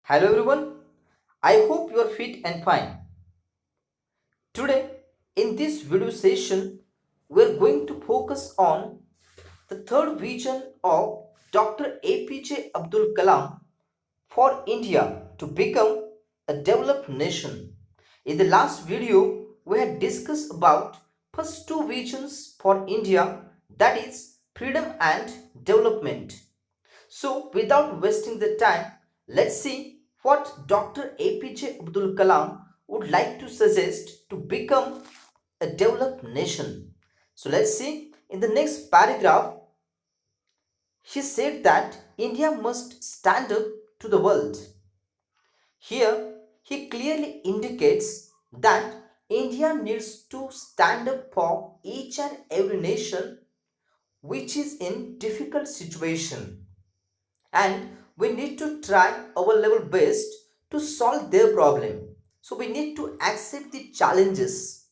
Hello everyone, I hope you are fit and fine. Today, in this video session, we are going to focus on the third vision of Dr. APJ Abdul Kalam for India to become a developed nation. In the last video, we had discussed about first two visions for India, that is freedom and development. So, without wasting the time, let's see what Dr. APJ Abdul Kalam would like to suggest to become a developed nation. So, let's see in the next paragraph, he said that India must stand up to the world. Here, he clearly indicates that India needs to stand up for each and every nation which is in difficult situation, and we need to try our level best to solve their problem. So we need to accept the challenges.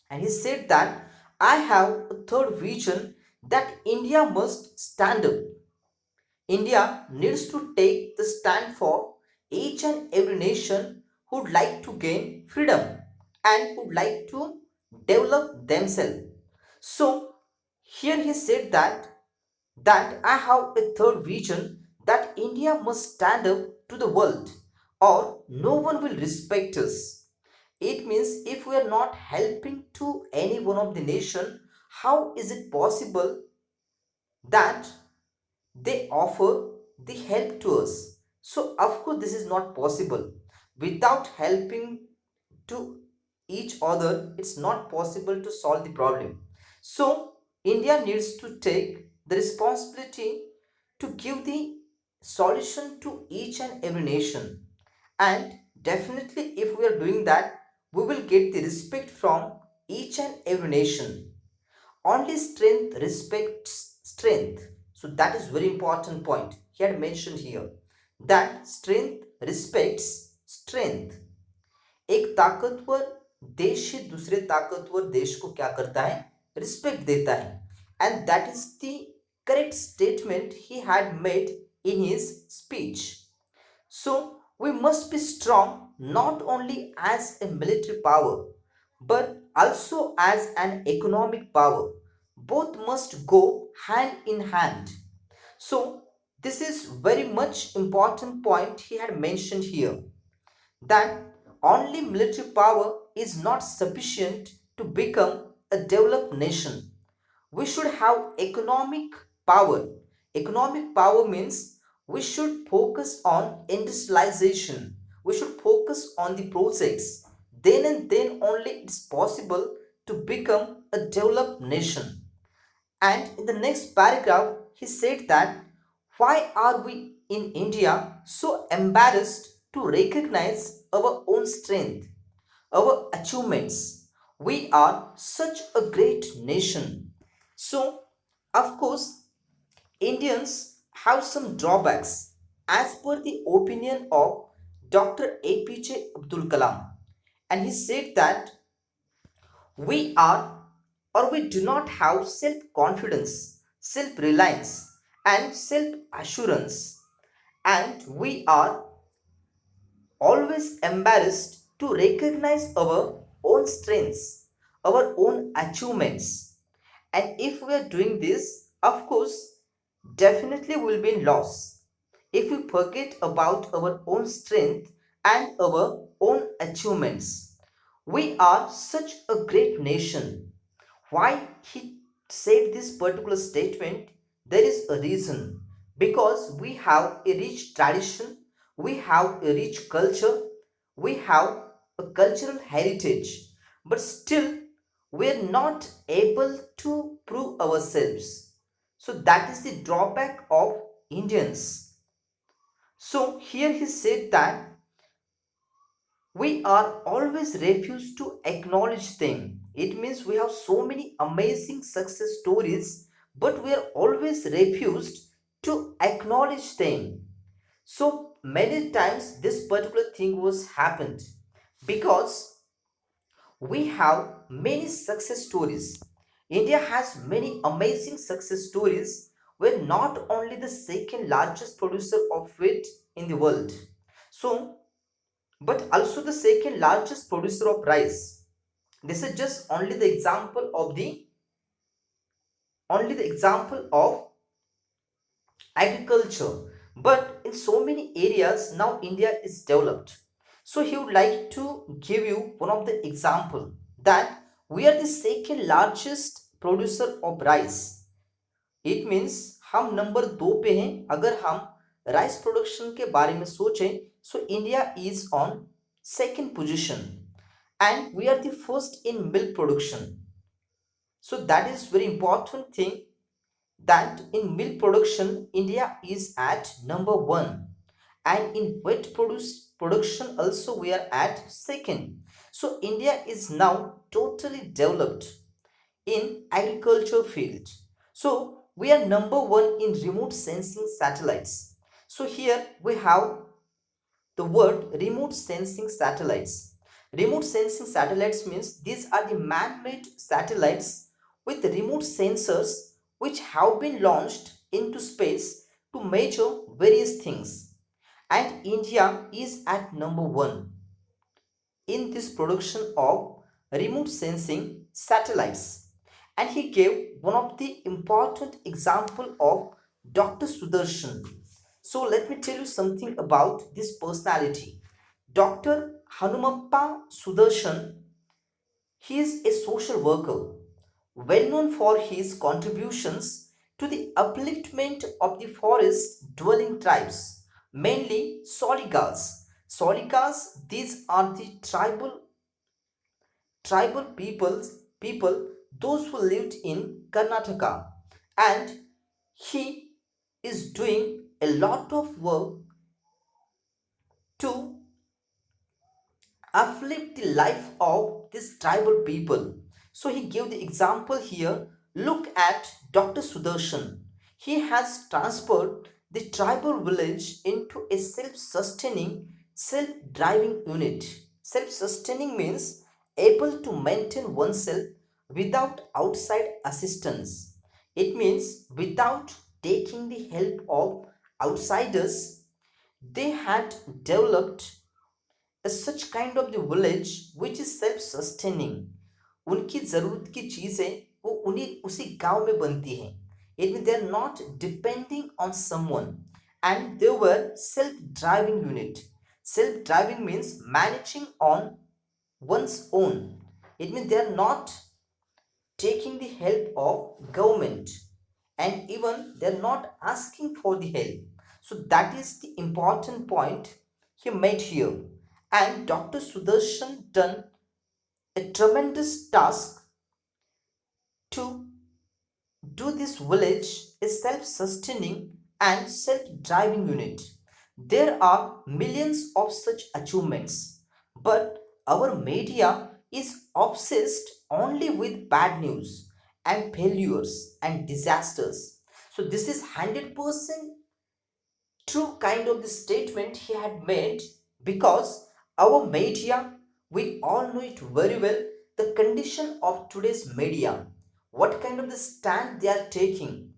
And he said that I have a third vision, that India must stand up. India needs to take the stand for each and every nation who would like to gain freedom and would like to develop themselves. So here he said that I have a third vision, that India must stand up to the world or no one will respect us. It means if we are not helping to any one of the nation, how is it possible that they offer the help to us? So of course this is not possible. Without helping to each other, it's not possible to solve the problem. So India needs to take the responsibility to give the solution to each and every nation. And definitely if we are doing that, we will get the respect from each and every nation. Only strength respects strength. So that is very important point he had mentioned here, that strength respects strength. एक ताकतवर देश ही दूसरे ताकतवर देश को क्या करता है, रिस्पेक्ट देता है. And that is the correct statement he had made in his speech. So we must be strong not only as a military power but also as an economic power. Both must go hand in hand. So this is very much important point he had mentioned here, that only military power is not sufficient to become a developed nation. We should have economic power. Economic power means we should focus on industrialization. We should focus on the projects. Then and then only it's possible to become a developed nation. And in the next paragraph, he said that why are we in India so embarrassed to recognize our own strength, our achievements? We are such a great nation. So, of course, Indians have some drawbacks as per the opinion of Dr. APJ Abdul Kalam. And he said that we are or we do not have self confidence, self reliance, and self assurance, and we are always embarrassed to recognize our own strengths, our own achievements. And if we are doing this, of course, definitely we will be in loss. If we forget about our own strength and our own achievements, we are such a great nation. Why he said this particular statement? There is a reason. Because we have a rich tradition, we have a rich culture, we have a cultural heritage, but still we are not able to prove ourselves. So that is the drawback of Indians. So here he said that we are always refused to acknowledge them. It means we have so many amazing success stories, but we are always refused to acknowledge them. So many times this particular thing was happened because we have many success stories. India has many amazing success stories. We're not only the second largest producer of wheat in the world. So, but also the second largest producer of rice. This is just only the example of agriculture. But in so many areas now India is developed. So he would like to give you one of the example that we are the second largest producer of rice. It means हम number 2 पे हैं अगर हम rice production के बारे में सोचें. So India is on second position and we are the first in milk production. So that is very important thing that in milk production India is at number 1, and in wheat production also we are at second. So India is now totally developed in agriculture field. So we are number 1 in remote sensing satellites. So here we have the word remote sensing satellites. Remote sensing satellites means these are the man-made satellites with remote sensors which have been launched into space to measure various things. And India is at number 1 in this production of remote sensing satellites. And he gave one of the important example of Dr. Sudarshan. So let me tell you something about this personality. Dr. Hanumappa Sudarshan, he is a social worker, well known for his contributions to the upliftment of the forest dwelling tribes, mainly Soligas. Soligas, these are the tribal people those who lived in Karnataka, and he is doing a lot of work to uplift the life of these tribal people. So he gave the example here. Look at Dr. Sudarshan. He has transferred the tribal village into a self-sustaining, self-driving unit. Self-sustaining means able to maintain oneself without outside assistance. It means without taking the help of outsiders, they had developed such kind of the village which is self sustaining. उनकी ज़रूरत की चीज़ें वो उन्हीं उसी गांव में बनती हैं. It means they are not depending on someone, and they were self driving unit. Self driving means managing on one's own. It means they are not taking the help of government, and even they are not asking for the help. So that is the important point he made here. And Dr. Sudarshan done a tremendous task to do this village a self-sustaining and self-driving unit. There are millions of such achievements, but our media is obsessed only with bad news and failures and disasters. So this is 100% true kind of the statement he had made, because our media, we all know it very well, the condition of today's media, what kind of the stand they are taking.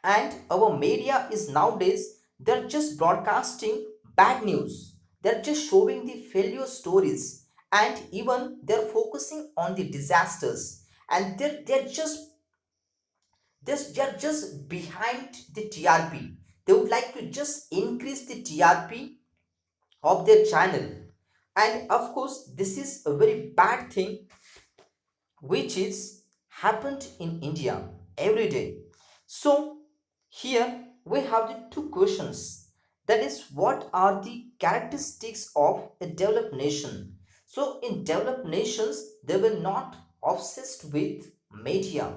And our media is nowadays, they're just broadcasting bad news, they're just showing the failure stories, and even they're focusing on the disasters, and they're just behind the TRP. They would like to just increase the TRP of their channel. And of course, this is a very bad thing which is happened in India every day. So here we have the two questions. That is, what are the characteristics of a developed nation? So in developed nations, they were not obsessed with media,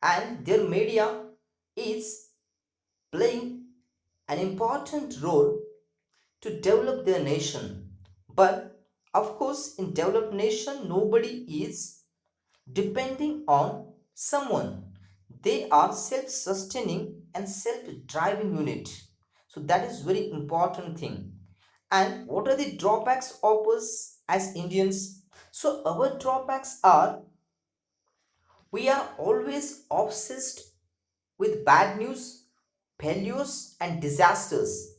and their media is playing an important role to develop their nation. But of course, in developed nation, nobody is depending on someone. They are self-sustaining and self-driving unit. So that is very important thing. And what are the drawbacks of us as Indians? So our drawbacks are, we are always obsessed with bad news, failures and disasters.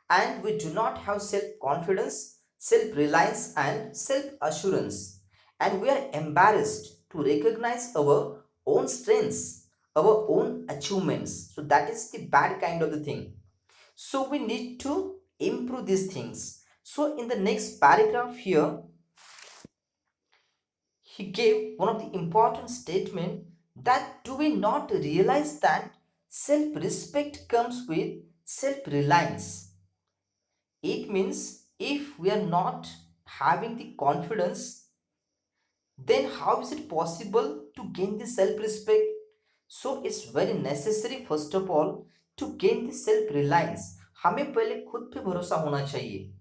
and we do not have self-confidence, self-reliance and self-assurance, and we are embarrassed to recognize our own strengths, our own achievements. So that is the bad kind of the thing. So we need to improve these things. So in the next paragraph here, he gave one of the important statement that do we not realize that self-respect comes with self-reliance. It means if we are not having the confidence, then how is it possible to gain the self-respect? So it's very necessary first of all to gain the self-reliance. हमें पहले खुद पे भरोसा होना चाहिए,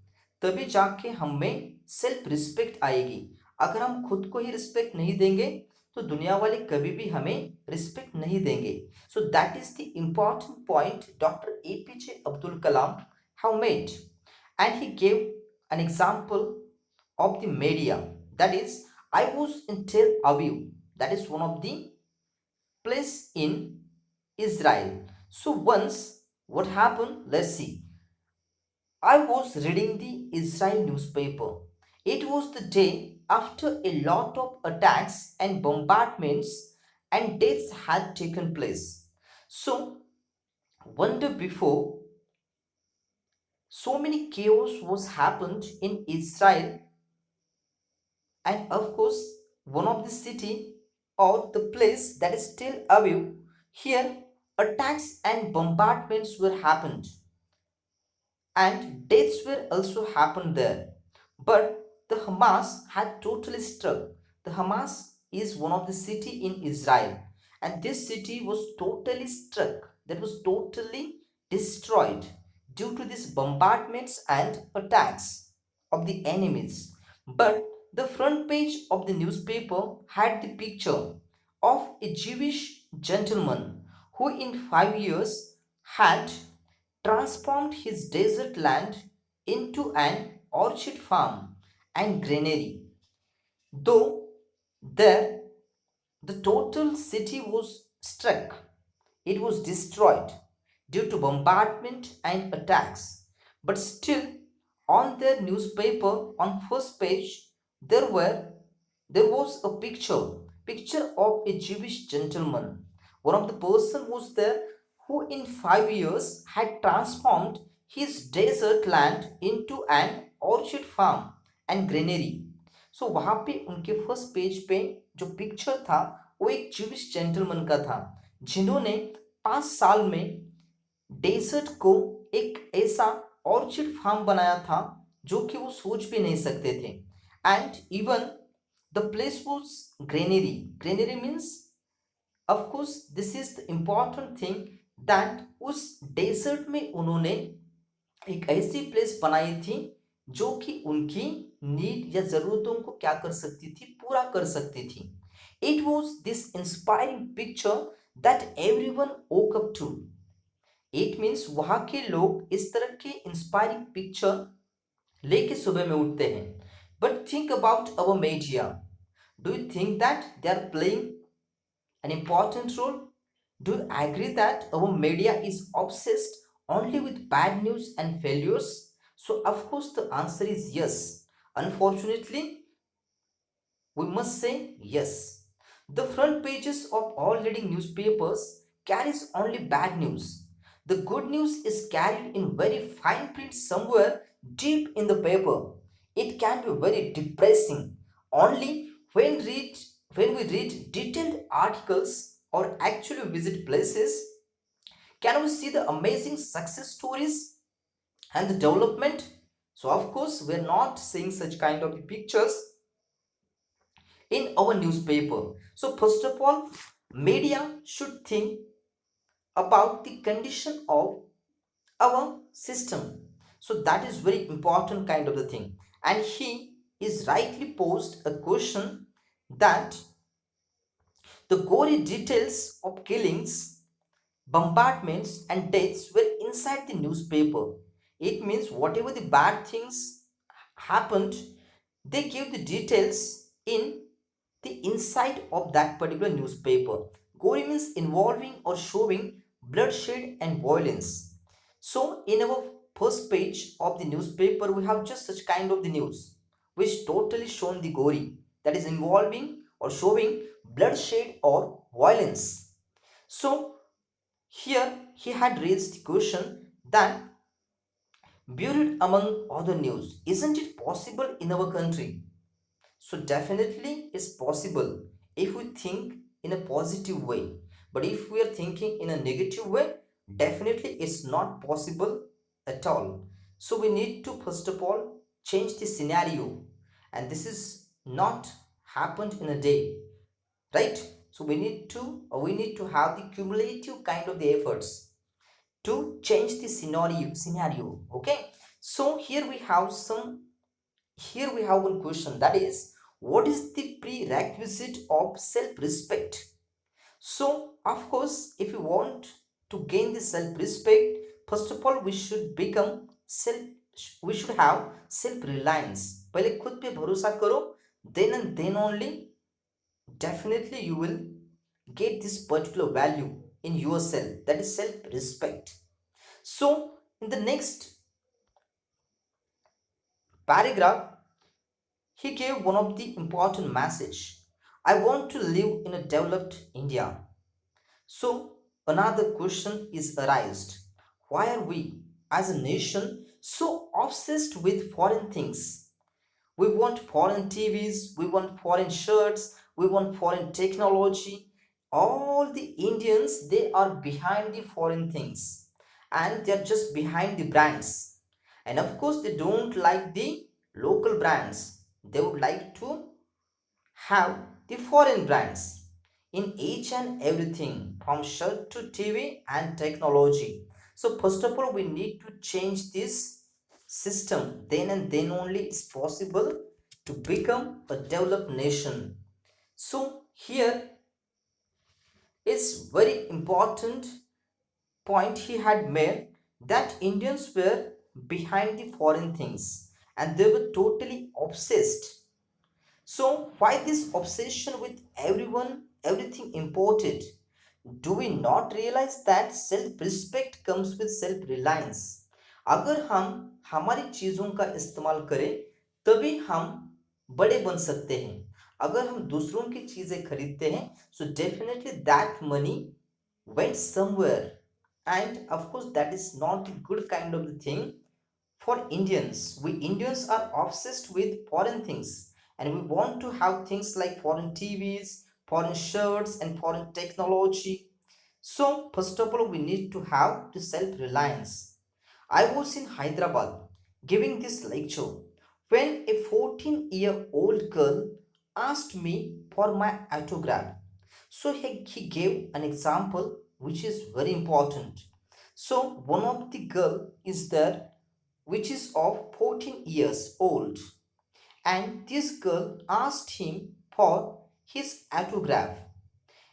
तभी जाके हमें सेल्फ रिस्पेक्ट आएगी। अगर हम खुद को ही रिस्पेक्ट नहीं देंगे तो दुनिया वाले कभी भी हमें रिस्पेक्ट नहीं देंगे। So that is the important point doctor APJ Abdul Kalam have made, and he gave an example of the media, that is, I was in Tel Aviv, that is one of the place in Israel. So once what happened, let's see, I was reading the Israel newspaper. It was the day after a lot of attacks and bombardments and deaths had taken place. So one day before, so many chaos was happened in Israel, and of course one of the city or the place, that is Tel Aviv, here attacks and bombardments were happened and deaths were also happened there. But the Hamas had totally struck. The Hamas is one of the city in Israel, and this city was totally struck. That was totally destroyed due to these bombardments and attacks of the enemies. But the front page of the newspaper had the picture of a Jewish gentleman who in 5 years had transformed his desert land into an orchard farm and granary. Though there the total city was struck, it was destroyed due to bombardment and attacks. But still, on their newspaper on first page, there were there was a picture of a Jewish gentleman. One of the person was there who in 5 years had transformed his desert land into an orchard farm and granary. सो वहाँ पे उनके first page पे जो picture था वो एक Jewish gentleman का था जिन्होंने 5 साल में डेजर्ट को एक ऐसा ऑर्चिड फार्म बनाया था जो कि वो सोच भी नहीं सकते थे। And even the place was granary. Granary means of course this is the important thing that उस डेजर्ट में उन्होंने एक ऐसी प्लेस बनाई थी जो कि उनकी नीड या जरूरतों को क्या कर सकती थी, पूरा कर सकती थी। It was this inspiring picture that everyone woke up to. It means वहां के लोग इस तरह के इंस्पायरिंग पिक्चर लेके सुबह में उठते हैं। But think about our media, do you think that they are playing an important role? Do you agree that our media is obsessed only with bad news and failures? So, of course, the answer is yes. Unfortunately, we must say yes. The front pages of all leading newspapers carries only bad news. The good news is carried in very fine print somewhere deep in the paper. It can be very depressing only when we read detailed articles or actually visit places. Can we see the amazing success stories and the development? So of course we're not seeing such kind of pictures in our newspaper. So first of all, media should think about the condition of our system. So that is very important kind of the thing. And he is rightly posed a question that the gory details of killings, bombardments and deaths were inside the newspaper. It means whatever the bad things happened, they gave the details in the inside of that particular newspaper. Gory means involving or showing bloodshed and violence. So in our first page of the newspaper, we have just such kind of the news, which totally shown the gory, that is involving or showing bloodshed or violence. So here he had raised the question that buried among other news, isn't it possible in our country? So definitely it's possible if we think in a positive way. But if we are thinking in a negative way, definitely it's not possible at all. So we need to first of all change the scenario. And this is not happened in a day, right? So we need to have the cumulative kind of the efforts to change the scenario. Okay. So here we have one question, that is, what is the prerequisite of self-respect? So of course, if we want to gain the self-respect, first of all we should have self-reliance. पहले खुद पे भरोसा करो, then and then only definitely you will get this particular value in yourself, that is self-respect. So in the next paragraph, he gave one of the important message. I want to live in a developed India. So another question is arised. Why are we as a nation so obsessed with foreign things? We want foreign TVs, we want foreign shirts, we want foreign technology. All the Indians, they are behind the foreign things and they are just behind the brands. And of course, they don't like the local brands. They would like to have the foreign brands in each and everything from shirt to TV and technology. So first of all, we need to change this system. Then and then only it's possible to become a developed nation. So here is very important point he had made, that Indians were behind the foreign things and they were totally obsessed. So, why this obsession with everyone, everything imported? Do we not realize that self respect comes with self reliance? अगर हम हमारी चीज़ों का इस्तेमाल करें तभी हम बड़े बन सकते हैं. अगर हम दूसरों की चीज़ें खरीदते हैं, so definitely that money went somewhere, and of course that is not a good kind of the thing for Indians. We Indians are obsessed with foreign things and we want to have things like foreign TVs, foreign shirts, and foreign technology. So, first of all, we need to have the self reliance. I was in Hyderabad giving this lecture when a 14-year-old girl asked me for my autograph. So, he gave an example which is very important. So, one of the girl is there which is of 14 years old, and this girl asked him for his autograph,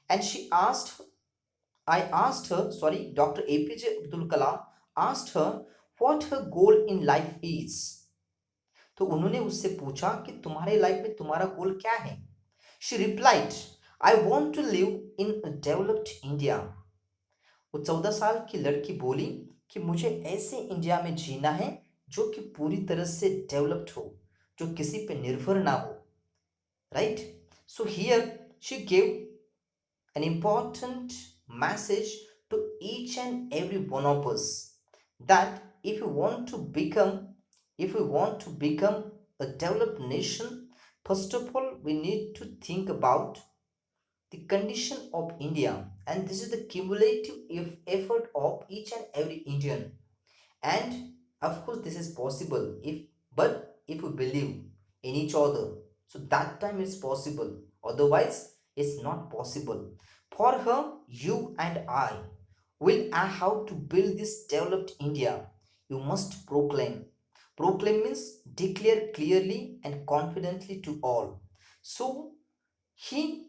and Dr. APJ Abdul Kalam asked her what her goal in life is. तो उन्होंने उससे पूछा कि तुम्हारे life में तुम्हारा गोल क्या है. She replied, I want to live in a developed India. वो 14 साल की लड़की बोली कि मुझे ऐसे इंडिया में जीना है जो कि पूरी तरह से डेवलप्ड हो, जो किसी पे निर्भर ना हो, right. So here she give an important message to each and every one of us, that if we want to become a developed nation, first of all we need to think about the condition of India, and this is the cumulative effort of each and every Indian. And of course this is possible if we believe in each other, so that time it's possible, otherwise it's not possible. For her, you and I will how to build this developed India. You must proclaim means declare clearly and confidently to all. So he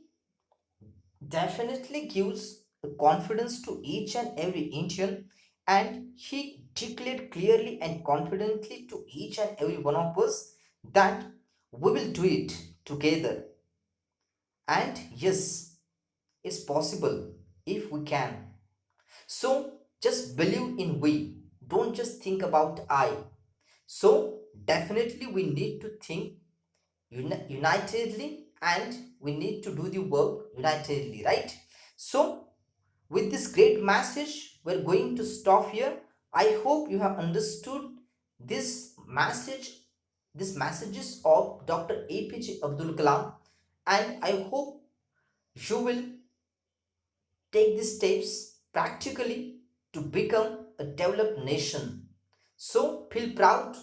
definitely gives the confidence to each and every Indian, and he declared clearly and confidently to each and every one of us that we will do it together. And yes, it's possible if we can. So just believe in we. don't just think about I. So definitely we need to think unitedly, and we need to do the work unitedly, right? So with this great message, we're going to stop here. I hope you have understood this message, these messages of Dr. APJ Abdul Kalam, and I hope you will take these steps practically to become a developed nation. So feel proud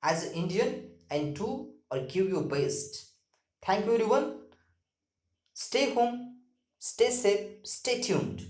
as an Indian and do or give your best. Thank you everyone. Stay home, stay safe, stay tuned.